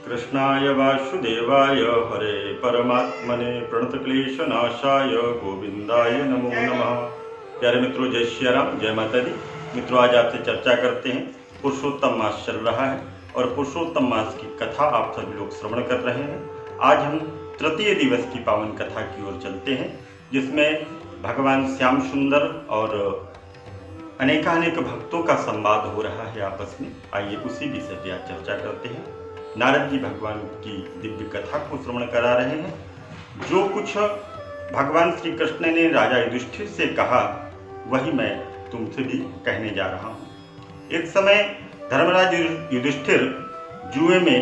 कृष्णाय वासुदेवाय हरे परमात्मने प्रणतक्लेशनाशाय गोविंदाय नमो नमः। प्यारे मित्रों, जय श्री राम, जय माता दी। मित्रों, आज आपसे चर्चा करते हैं। पुरुषोत्तम मास चल रहा है और पुरुषोत्तम मास की कथा आप सभी लोग श्रवण कर रहे हैं। आज हम तृतीय दिवस की पावन कथा की ओर चलते हैं, जिसमें भगवान श्याम सुंदर और अनेकानेक भक्तों का संवाद हो रहा है आपस में। आइए उसी विषय पर आज चर्चा करते हैं। नारद जी भगवान की दिव्य कथा को श्रवण करा रहे हैं। जो कुछ भगवान श्री कृष्ण ने राजा युधिष्ठिर से कहा, वही मैं तुमसे भी कहने जा रहा हूँ। एक समय धर्मराज युधिष्ठिर जुए में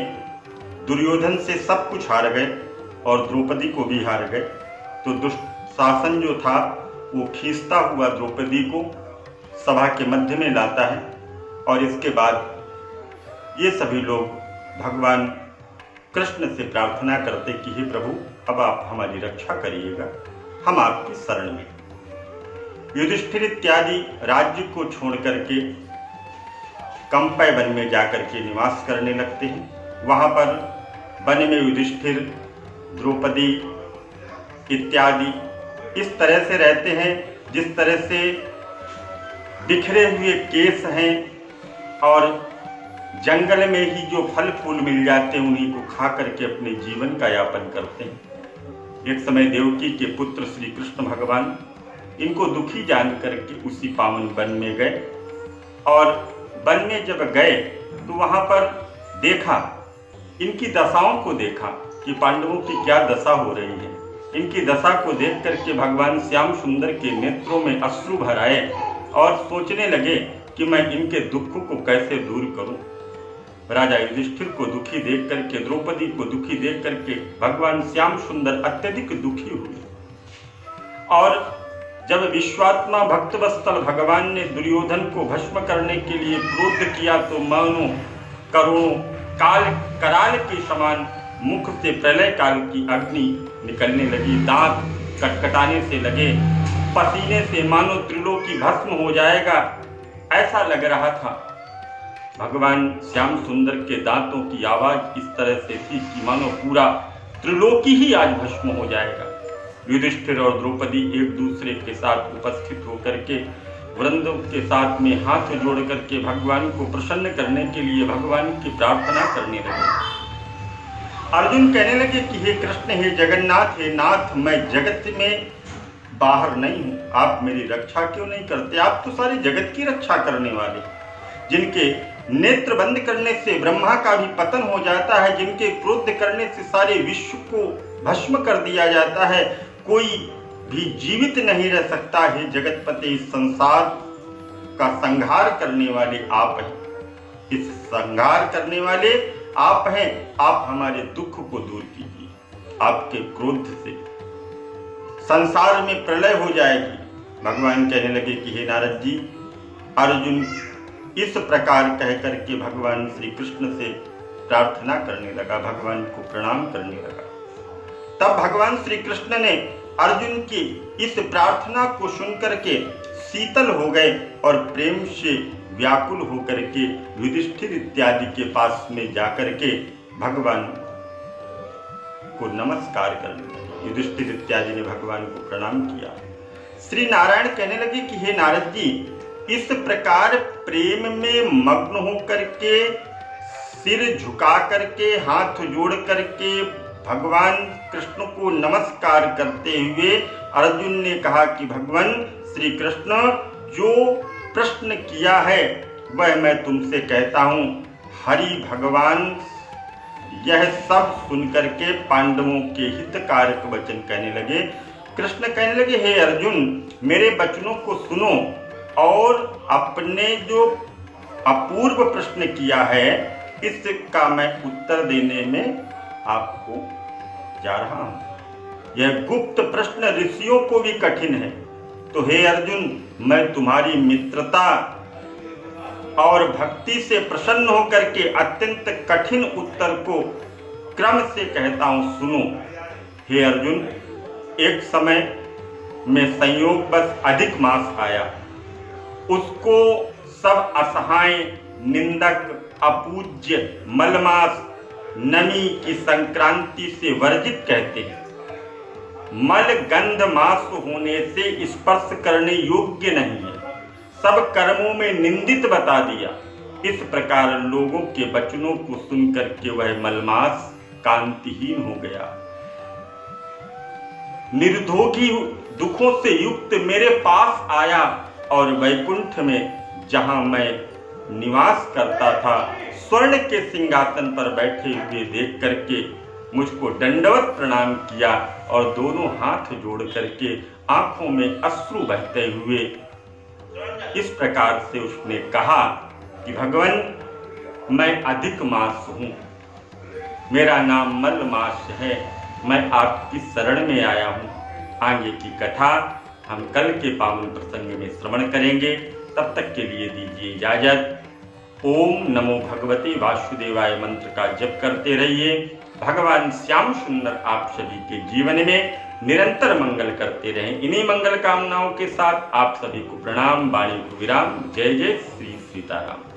दुर्योधन से सब कुछ हार गए और द्रौपदी को भी हार गए। तो दुशासन जो था वो खींचता हुआ द्रौपदी को सभा के मध्य में लाता है और इसके बाद ये सभी लोग भगवान कृष्ण से प्रार्थना करते कि हे प्रभु, अब आप हमारी रक्षा करिएगा, हम आपकी शरण में। युधिष्ठिर इत्यादि राज्य को छोड़ करके कंपय वन में जाकर के निवास करने लगते हैं। वहाँ पर वन में युधिष्ठिर, द्रौपदी इत्यादि इस तरह से रहते हैं जिस तरह से बिखरे हुए केस हैं और जंगल में ही जो फल फूल मिल जाते हैं उन्हीं को खा करके अपने जीवन का यापन करते हैं। एक समय देवकी के पुत्र श्री कृष्ण भगवान इनको दुखी जान करके उसी पावन वन में गए और वन में जब गए तो वहाँ पर देखा, इनकी दशाओं को देखा कि पांडवों की क्या दशा हो रही है। इनकी दशा को देख करके भगवान श्याम सुंदर के नेत्रों में अश्रु भर आए और सोचने लगे कि मैं इनके दुख को कैसे दूर करूं। राजा युधिष्ठिर को दुखी देख करके, द्रौपदी को दुखी देख करके भगवान श्याम सुंदर अत्यधिक दुखी हुए। और जब विश्वात्मा भक्तवत्सल भगवान ने दुर्योधन को भस्म करने के लिए क्रोध किया तो मानो करोड़ों कराल के समान मुख से प्रलय काल की अग्नि निकलने लगी। दांत कटकटाने से लगे, पसीने से मानो त्रिलोकी भस्म हो जाएगा, ऐसा लग रहा था। भगवान श्याम सुंदर के दांतों की आवाज इस तरह से थी कि मानो पूरा त्रिलोकी ही आज भस्म हो जाएगा। युधिष्ठिर और द्रौपदी एक दूसरे के साथ उपस्थित होकर के वृंदों के साथ में हाथ जोड़ करके भगवान को प्रसन्न करने के लिए भगवान की प्रार्थना करने लगे। अर्जुन कहने लगे कि हे कृष्ण, हे जगन्नाथ, हे नाथ, मैं जगत में बाहर नहीं हूँ, आप मेरी रक्षा क्यों नहीं करते? आप तो सारे जगत की रक्षा करने वाले, जिनके नेत्र बंद करने से ब्रह्मा का भी पतन हो जाता है, जिनके क्रोध करने से सारे विश्व को भस्म कर दिया जाता है, कोई भी जीवित नहीं रह सकता है। जगतपति, इस संसार का संहार करने वाले आप हैं, इस संहार करने वाले आप हैं। आप हमारे दुख को दूर कीजिए, आपके क्रोध से संसार में प्रलय हो जाएगी। भगवान कहने लगे कि हे नारद जी, अर्जुन इस प्रकार कह करके भगवान श्री कृष्ण से प्रार्थना करने लगा, भगवान को प्रणाम करने लगा। तब भगवान श्री कृष्ण ने अर्जुन की इस प्रार्थना को सुनकर के शीतल हो गए और प्रेम से व्याकुल होकर के युधिष्ठिर इत्यादि के पास में जाकर के भगवान को नमस्कार करने लगे। युधिष्ठिर इत्यादि ने भगवान को प्रणाम किया। श्री नारायण कहने लगे कि हे नारद जी, इस प्रकार प्रेम में मग्न होकर के, सिर झुका करके, हाथ जोड़ करके भगवान कृष्ण को नमस्कार करते हुए अर्जुन ने कहा कि भगवान श्री कृष्ण, जो प्रश्न किया है वह मैं तुमसे कहता हूँ। हरि भगवान यह सब सुनकर के पांडवों के हितकारक वचन कहने लगे। कृष्ण कहने लगे, हे अर्जुन, मेरे वचनों को सुनो और अपने जो अपूर्व प्रश्न किया है इसका मैं उत्तर देने में आपको जा रहा हूं। यह गुप्त प्रश्न ऋषियों को भी कठिन है। तो हे अर्जुन, मैं तुम्हारी मित्रता और भक्ति से प्रसन्न होकर के अत्यंत कठिन उत्तर को क्रम से कहता हूं, सुनो। हे अर्जुन, एक समय में संयोगवश अधिक मास आया, उसको सब असहाय, निंदक, अपूज्य, मलमास नमी की संक्रांति से वर्जित कहते हैं। मल गंध मांस होने से स्पर्श करने योग्य नहीं है, सब कर्मों में निंदित बता दिया। इस प्रकार लोगों के वचनों को सुनकर के वह मलमास कांतिहीन हो गया। निर्धोगी दुखों से युक्त मेरे पास आया और वैकुंठ में जहां मैं निवास करता था स्वर्ण के सिंहासन पर बैठे हुए देख करके मुझको दंडवत प्रणाम किया और दोनों हाथ जोड़ करके आंखों में अश्रु बहते हुए इस प्रकार से उसने कहा कि भगवान, मैं अधिक मास हूं, मेरा नाम मलमास है, मैं आपकी शरण में आया हूं। आगे की कथा हम कल के पावन प्रसंग में श्रवण करेंगे। तब तक के लिए दीजिए इजाजत। ओम नमो भगवते वासुदेवाय मंत्र का जप करते रहिए। भगवान श्याम सुंदर आप सभी के जीवन में निरंतर मंगल करते रहें। इन्हीं मंगल कामनाओं के साथ आप सभी को प्रणाम, वाणी को विराम। जय जय श्री सीताराम।